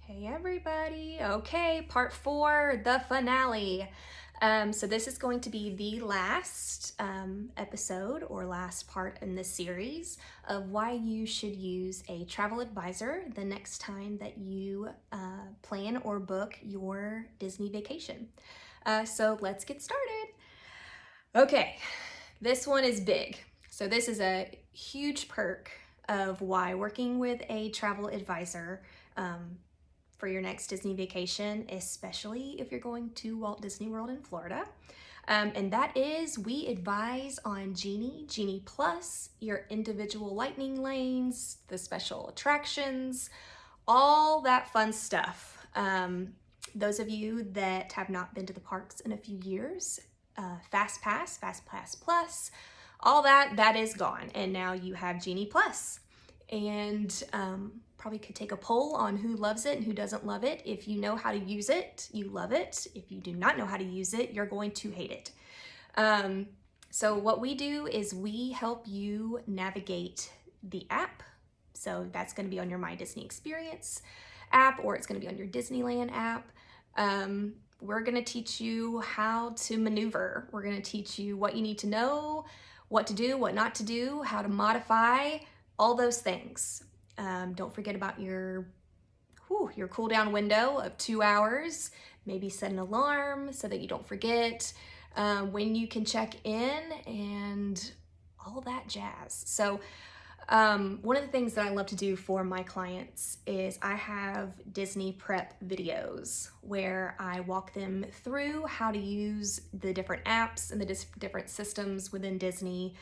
Hey everybody. Okay, part 4, the finale. So this is going to be the last episode or last part in this series of why you should use a travel advisor the next time that you plan or book your Disney vacation. So let's get started. Okay, this one is big. So this is a huge perk of why working with a travel advisor for your next Disney vacation, especially if you're going to Walt Disney World in Florida. And that is, we advise on Genie, Genie Plus, your individual lightning lanes, the special attractions, all that fun stuff. Those of you that have not been to the parks in a few years, Fast Pass Plus, all that is gone. And now you have Genie Plus. And probably could take a poll on who loves it and who doesn't love it. If you know how to use it, you love it. If you do not know how to use it, you're going to hate it. So what we do is we help you navigate the app. So that's going to be on your My Disney Experience app, or it's going to be on your Disneyland app. We're going to teach you how to maneuver. We're going to teach you what you need to know, what to do, what not to do, how to modify, all those things. Don't forget about your cool down window of 2 hours. Maybe set an alarm so that you don't forget when you can check in and all that jazz. So one of the things that I love to do for my clients is I have Disney prep videos where I walk them through how to use the different apps and the different systems within Disney.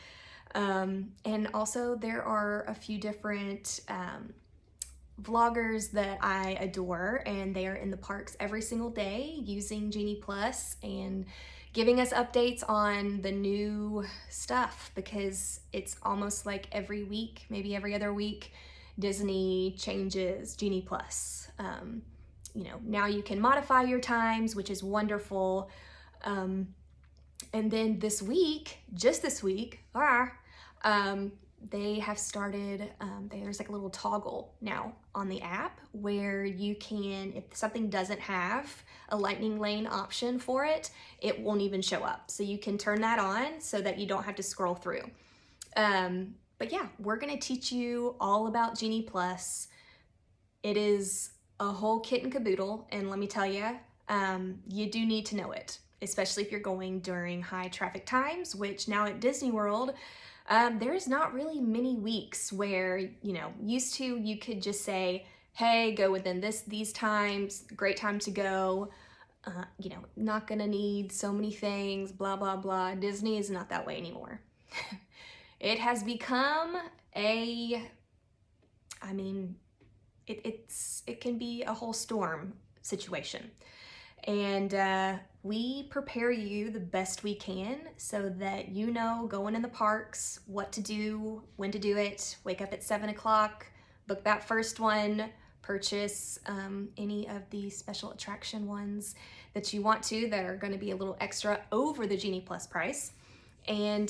And also there are a few different vloggers that I adore, and they are in the parks every single day using Genie Plus and giving us updates on the new stuff, because it's almost like every week, maybe every other week, Disney changes Genie Plus. Now you can modify your times, which is wonderful. And then just this week, they have started, there's like a little toggle now on the app where you can, if something doesn't have a lightning lane option for it, it won't even show up. So you can turn that on so that you don't have to scroll through. But yeah, we're gonna teach you all about Genie Plus. It is a whole kit and caboodle, and let me tell you, you do need to know it, especially if you're going during high traffic times, which now at Disney World, there's not really many weeks where, used to you could just say, hey, go within these times, great time to go, not gonna need so many things, blah, blah, blah. Disney is not that way anymore. It has become it can be a whole storm situation. And we prepare you the best we can so that you know going in the parks what to do, when to do it. Wake up at 7 o'clock, book that first one, purchase any of the special attraction ones that you want to that are going to be a little extra over the Genie Plus price. And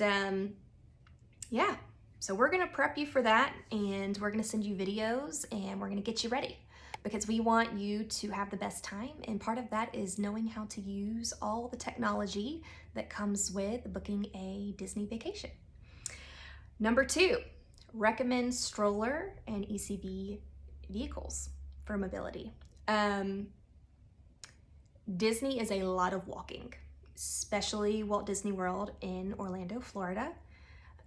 yeah, so we're going to prep you for that, and we're going to send you videos, and we're going to get you ready, because we want you to have the best time. And part of that is knowing how to use all the technology that comes with booking a Disney vacation. Number 2, recommend stroller and ECV vehicles for mobility. Disney is a lot of walking, especially Walt Disney World in Orlando, Florida.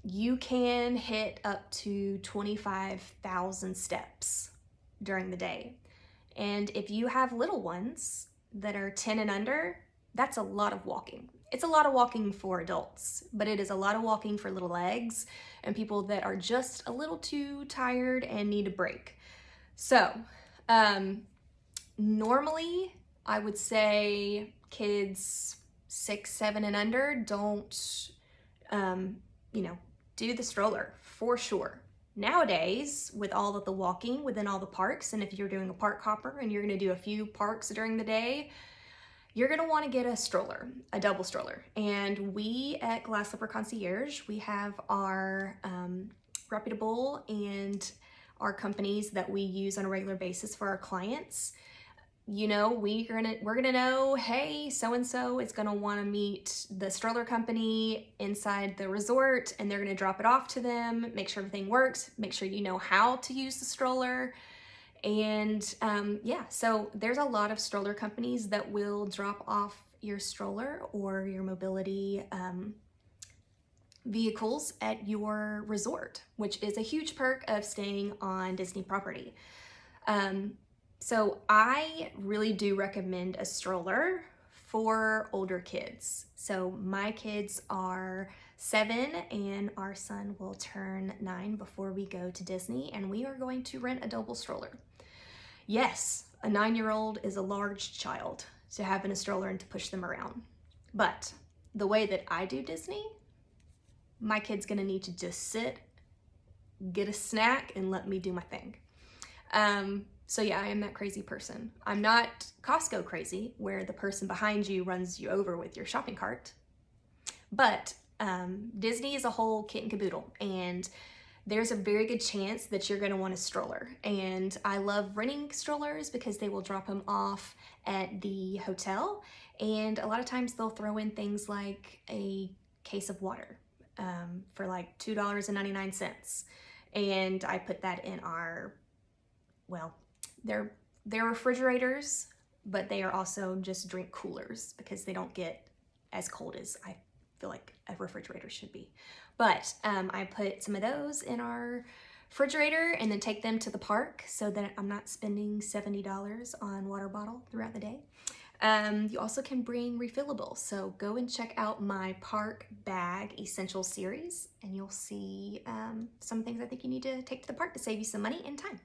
You can hit up to 25,000 steps during the day. And if you have little ones that are 10 and under, that's a lot of walking. It's a lot of walking for adults, but it is a lot of walking for little legs and people that are just a little too tired and need a break. So, normally I would say kids 6, 7 and under don't, do the stroller for sure. Nowadays, with all of the walking within all the parks, and if you're doing a park hopper and you're going to do a few parks during the day, you're going to want to get a stroller, a double stroller. And we at Glass Slipper Concierge, we have our reputable and our companies that we use on a regular basis for our clients. we're gonna know, hey, so and so is gonna want to meet the stroller company inside the resort, and they're gonna drop it off to them, make sure everything works, make sure you know how to use the stroller. And yeah, so there's a lot of stroller companies that will drop off your stroller or your mobility vehicles at your resort, which is a huge perk of staying on Disney property. So I really do recommend a stroller for older kids. So my kids are 7 and our son will turn 9 before we go to Disney, and we are going to rent a double stroller. Yes, a 9-year-old is a large child to have in a stroller and to push them around. But the way that I do Disney, my kid's gonna need to just sit, get a snack, and let me do my thing. So yeah, I am that crazy person. I'm not Costco crazy, where the person behind you runs you over with your shopping cart. But Disney is a whole kit and caboodle, and there's a very good chance that you're gonna want a stroller. And I love renting strollers because they will drop them off at the hotel. And a lot of times they'll throw in things like a case of water for like $2.99. And I put that in our, well, they're refrigerators, but they are also just drink coolers because they don't get as cold as I feel like a refrigerator should be. But I put some of those in our refrigerator and then take them to the park so that I'm not spending $70 on water bottle throughout the day. You also can bring refillables. So go and check out my park bag essential series and you'll see some things I think you need to take to the park to save you some money and time.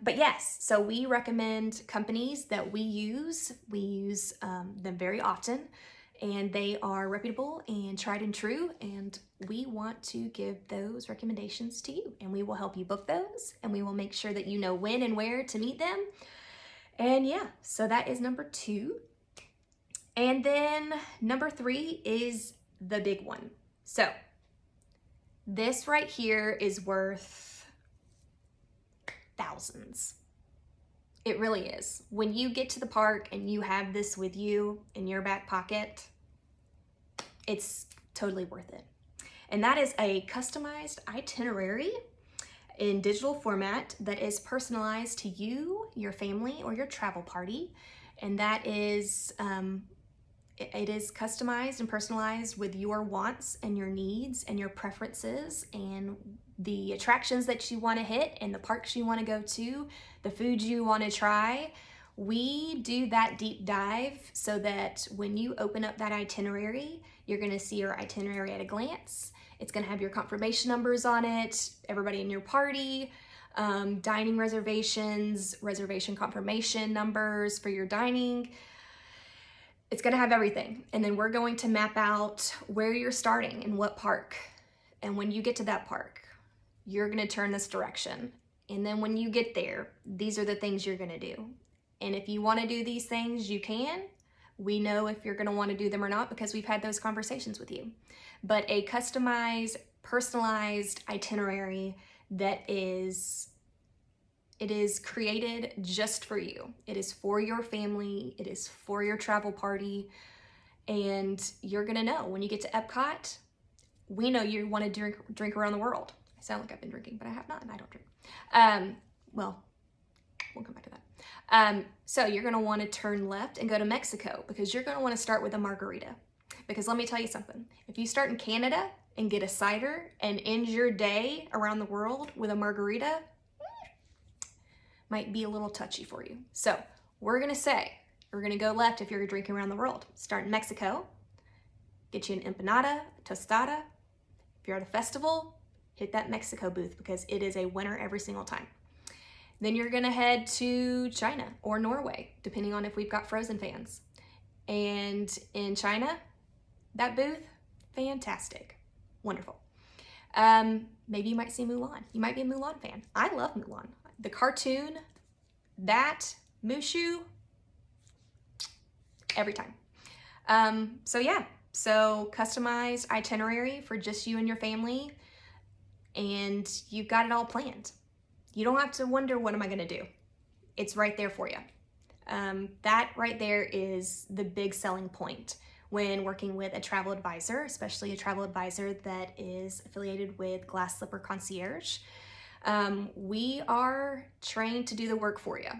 But yes, so we recommend companies that we use. We use them very often, and they are reputable and tried and true, and we want to give those recommendations to you, and we will help you book those, and we will make sure that you know when and where to meet them. And yeah, so that is number 2. And then number 3 is the big one. So this right here is worth thousands. It really is. When you get to the park and you have this with you in your back pocket, it's totally worth it. And that is a customized itinerary in digital format that is personalized to you, your family, or your travel party. And that is, it is customized and personalized with your wants and your needs and your preferences and the attractions that you want to hit and the parks you want to go to, the foods you want to try. We do that deep dive so that when you open up that itinerary, you're going to see your itinerary at a glance. It's going to have your confirmation numbers on it, everybody in your party, dining reservations, reservation confirmation numbers for your dining. It's going to have everything. And then we're going to map out where you're starting and what park. And when you get to that park, you're going to turn this direction. And then when you get there, these are the things you're going to do. And if you want to do these things, you can. We know if you're going to want to do them or not because we've had those conversations with you. But a customized, personalized itinerary that is created just for you. It is for your family. It is for your travel party. And you're going to know when you get to Epcot, we know you want to drink around the world. I sound like I've been drinking, but I have not, and I don't drink. Well, we'll come back to that. So you're going to want to turn left and go to Mexico because you're going to want to start with a margarita. Because let me tell you something. If you start in Canada and get a cider and end your day around the world with a margarita, might be a little touchy for you. So we're going to go left if you're drinking around the world. Start in Mexico, get you an empanada, tostada. If you're at a festival, hit that Mexico booth because it is a winner every single time. Then you're gonna head to China or Norway, depending on if we've got Frozen fans. And in China, that booth, fantastic, wonderful. Maybe you might see Mulan. You might be a Mulan fan. I love Mulan. The cartoon, that, Mushu, every time. So yeah, so customized itinerary for just you and your family, and you've got it all planned. You don't have to wonder, what am I gonna do? It's right there for you. That right there is the big selling point when working with a travel advisor, especially a travel advisor that is affiliated with Glass Slipper Concierge. We are trained to do the work for you,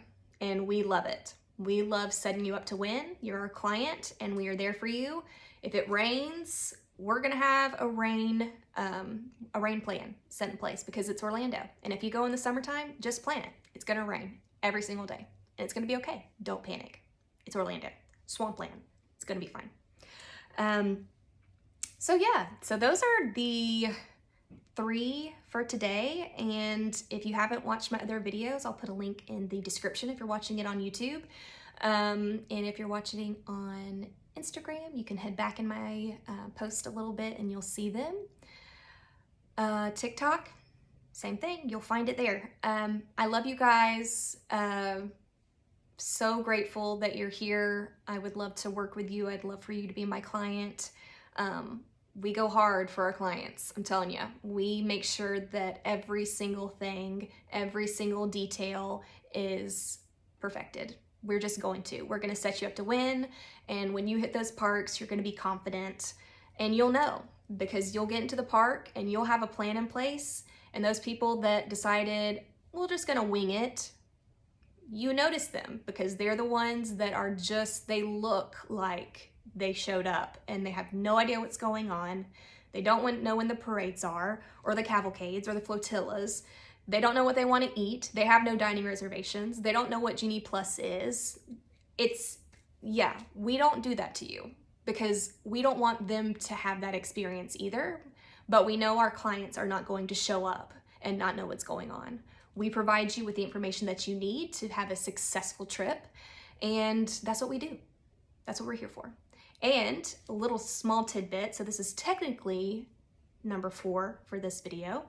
and we love it. We love setting you up to win. You're our client, and we are there for you. If it rains, we're gonna have a rain plan set in place because it's Orlando. And if you go in the summertime, just plan it. It's gonna rain every single day, and it's gonna be okay. Don't panic. It's Orlando. Swampland. It's gonna be fine. So those are the 3 for today. And if you haven't watched my other videos, I'll put a link in the description if you're watching it on YouTube. And if you're watching on Instagram, you can head back in my post a little bit and you'll see them. TikTok, same thing, you'll find it there. I love you guys. So grateful that you're here. I would love to work with you. I'd love for you to be my client. We go hard for our clients, I'm telling you. We make sure that every single thing, every single detail is perfected. We're just going to. We're gonna set you up to win, and when you hit those parks, you're gonna be confident, and you'll know, because you'll get into the park and you'll have a plan in place, and those people that decided, we're just gonna wing it, you notice them because they're the ones that are just, they look like they showed up and they have no idea what's going on. They don't know when the parades are or the cavalcades or the flotillas. They don't know what they want to eat. They have no dining reservations. They don't know what Genie Plus is. We don't do that to you because we don't want them to have that experience either, but we know our clients are not going to show up and not know what's going on. We provide you with the information that you need to have a successful trip, and that's what we do. That's what we're here for. And a little small tidbit, so this is technically number 4 for this video.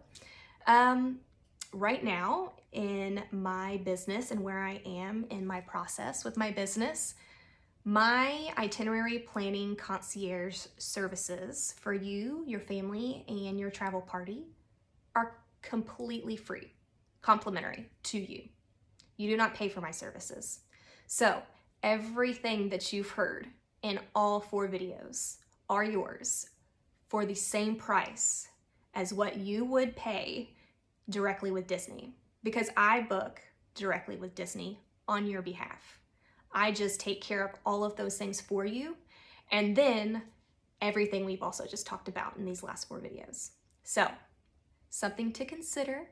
Right now in my business and where I am in my process with my business, my itinerary planning concierge services for you, your family, and your travel party are completely free, complimentary to you. You do not pay for my services. So everything that you've heard in all 4 videos are yours for the same price as what you would pay directly with Disney, because I book directly with Disney on your behalf. I just take care of all of those things for you, and then everything we've also just talked about in these last 4 videos. So, something to consider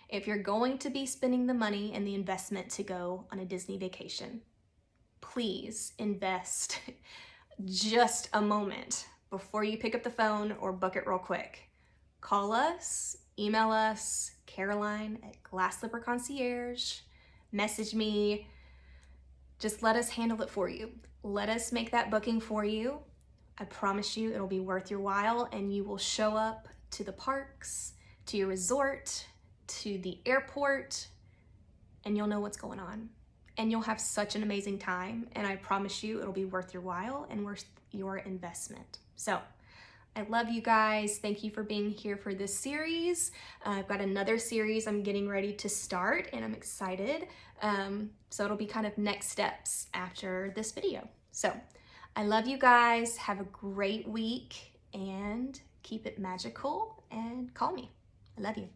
if you're going to be spending the money and the investment to go on a Disney vacation. Please invest just a moment before you pick up the phone or book it real quick. Call us, email us, Caroline at Glass Slipper Concierge, message me. Just let us handle it for you. Let us make that booking for you. I promise you it'll be worth your while, and you will show up to the parks, to your resort, to the airport, and you'll know what's going on. And you'll have such an amazing time, and I promise you it'll be worth your while and worth your investment. So I love you guys. Thank you for being here for this series. I've got another series I'm getting ready to start, and I'm excited. So it'll be kind of next steps after this video. So I love you guys. Have a great week and keep it magical, and call me. I love you.